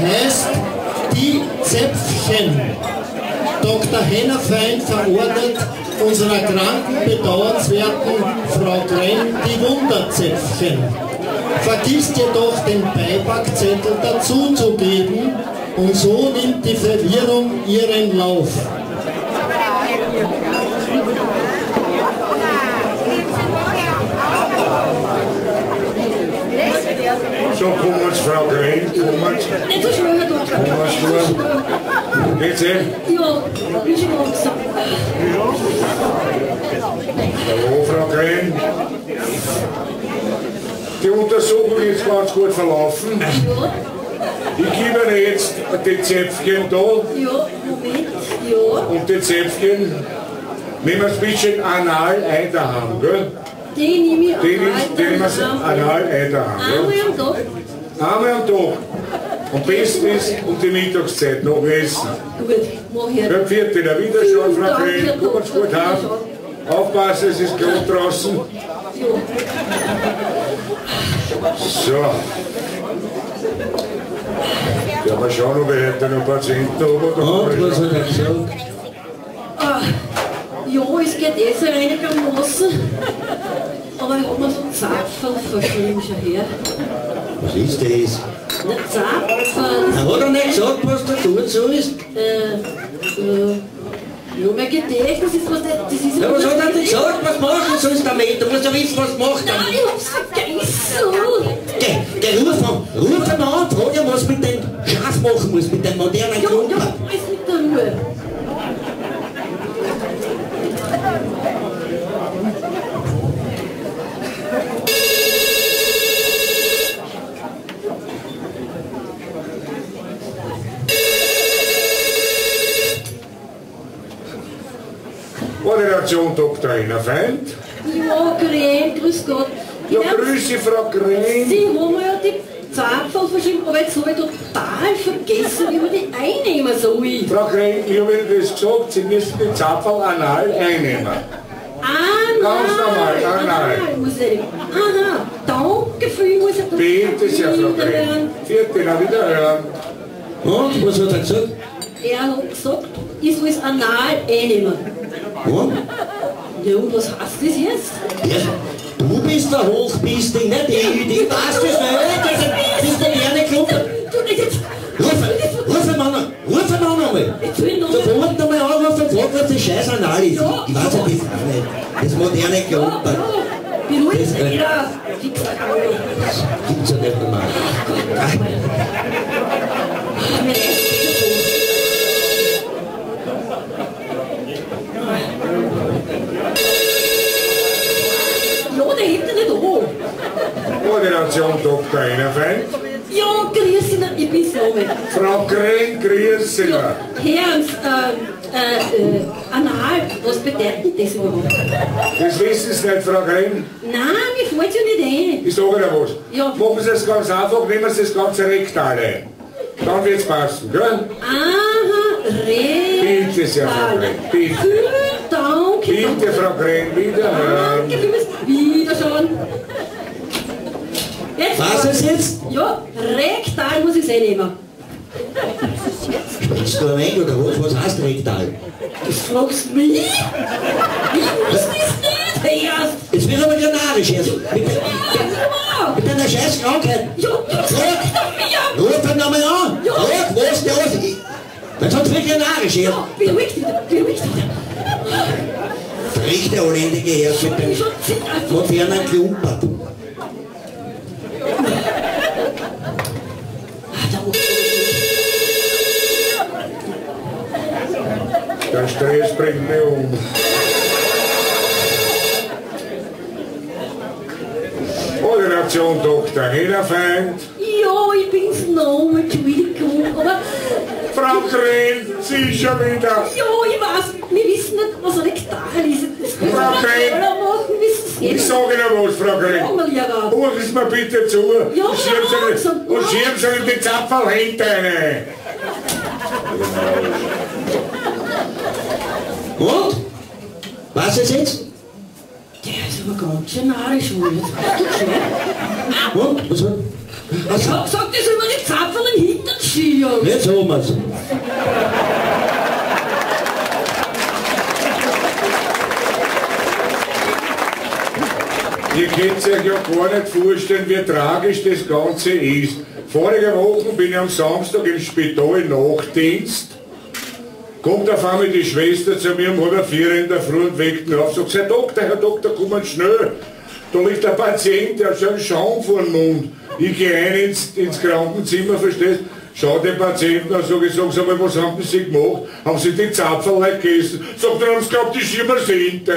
heißt die Zäpfchen. Dr. Hennerfeind verordnet unserer kranken, bedauernswerten Frau Krenn die Wunderzäpfchen. Vergisst jedoch den Beipackzettel dazuzugeben und so nimmt die Verwirrung ihren Lauf. So, kommen Frau Krenn, kommen Nicht so schnell, Herr Doktor. Geht's eh? Ja, wie schon mal gesagt. Hallo, Frau Krenn. Die Untersuchung ist ganz gut verlaufen. Ja, Ich gebe Ihnen jetzt die Zäpfchen da ja, Moment, ja. und die Zäpfchen nehmen wir ein bisschen anal ein daheim, gell? Die nehme ich Die nehmen wir anal ein daheim, Einmal gell? am Tag. Einmal am Tag. Am besten ist um die Mittagszeit noch essen. Gut, mach her. Beim vierten Wiederschauen, Frau Danke, Krenn. Herr Kommen's gut Doktor. heim. Aufpassen, es ist gerade draußen. Ja. So. Ja, mal schauen, ob ich heute noch Patienten habe. Und was hat er gesagt? Ah, ja, es geht eh so einigermaßen. Aber ich habe mir so einen Zapfel verschrieben schon her. Was ist das? Ein Zapfel. Er hat doch nicht gesagt, was da tut so ist. Ja, mein Gedächtnis ist was nicht. Das ist Ja, was hat er denn gesagt, was machen sollst du damit? Du musst ja wissen, was du machst. Nein, ich hab's vergessen. Geh, ruf ihn an, frag ihn, was mit dem Schatz machen muss, mit dem modernen Ja, Klumpen. ja, alles mit der Ruhe. Ordination Dr. Hennerfeind. Ja, Krenn, grüß Gott. Ja, grüße Frau Krenn. Sie haben mir ja die Zapfel verschrieben, aber jetzt habe ich total vergessen, wie man die einnehmen soll. Frau Krenn, ich habe Ihnen das gesagt, Sie müssen die Zapfel anal einnehmen. Ganz normal, anal. Muss ich aha, danke vielmals. Bitte sehr, Frau Krenn. Vierten, auf Wiederhören. Und, was hat er gesagt? Er hat gesagt, ich soll es anal einnehmen. Und? Ja, und was heißt das jetzt? Ja, du bist der Hochbiesting, nicht ich. Ich weiß das nicht. Das ist der leere Klumpen. Du, jetzt... Ruf ihn an. Ruf ihn an einmal. Jetzt will ich noch... Sofort einmal anrufen und frag, was das Scheiß anal ist. Ja, Ich weiß ja das auch nicht. Das moderne Klumpen. Beruhigt sich wieder. Fixer Gaul. Das gibt's ja nicht normal. Mein Telefon. Ja, der hebt ja nicht an. Ordination Dr. Hennerfeind. Ja, grüß Sie, ich bin's Name. Frau Krenn, grüße Sie. Ja, Herrens, anal, was bedeutet das überhaupt? Das wissen Sie nicht, Frau Krenn. Nein, mir fällt's ja nicht ein. Ich sage Ihnen was. Ja. Machen Sie es ganz einfach, nehmen Sie das ganze Rektal ein. Dann wird's passen, gell? Aha, Bitte sehr, Frau Krenn. Bitte. Danke. Bitte, Frau Krenn, wiederhören. Danke fürs Wiederschauen. Jetzt Was ist jetzt? Ja, rektal muss ich es einnehmen. Sprichst du ein wenig oder was? Was heißt Rektal? Du fragst mich? Ich wusste es nicht erst. Jetzt wird aber wieder narrisch jetzt. Ja, Mit deiner scheiß Krankheit. ja, Frag! Ruf ihn nochmal an! Ja. Frag, wo ist der aus? Dann sonst wird er narrisch jetzt. ja, beruhigt wieder, beruhigt wieder. Bricht der Holländische her mit dem Schon zittert. modernen Klumpen. Der Stress bringt mich um. Ordination Dr. Hennerfeind. Ja, ich bin's noch, Entschuldigung, aber... Frau Krenn, Sie schon wieder. Ja, ich weiß, wir wissen nicht, was rektal ist. Das können Frau wir Krenn. nicht machen, wissen Sie Ich nicht. sage Ihnen was, Frau Krenn. Ja, mal, Lehrer. Hören Sie mir bitte zu. Ja, Und schieben Sie, langsam, und schieben Sie die Zapfel hinter rein. Und? Was ist jetzt? Der ist aber ganz schön narrisch, wohl. Jetzt bist du schwer. Und? Was war? Ich hab gesagt, ich soll mir die Zapfen hinten Skios. Jetzt haben wir's. Ihr könnt euch ja gar nicht vorstellen, wie tragisch das Ganze ist. Vorige Woche bin ich am Samstag im Spital Nachtdienst. Kommt auf einmal die Schwester zu mir um 3:30 in der Früh und weckt mich auf. Sagt, Herr Doktor, kommen schnell. Da liegt ein Patient, der hat schon einen Schaum vor dem Mund. Ich gehe rein ins Krankenzimmer, verstehst? Schau den Patienten an, sag mal, was haben Sie gemacht? Haben Sie die Zapferl gegessen? Sagt er, haben Sie glaubt, die schieben wir hinten.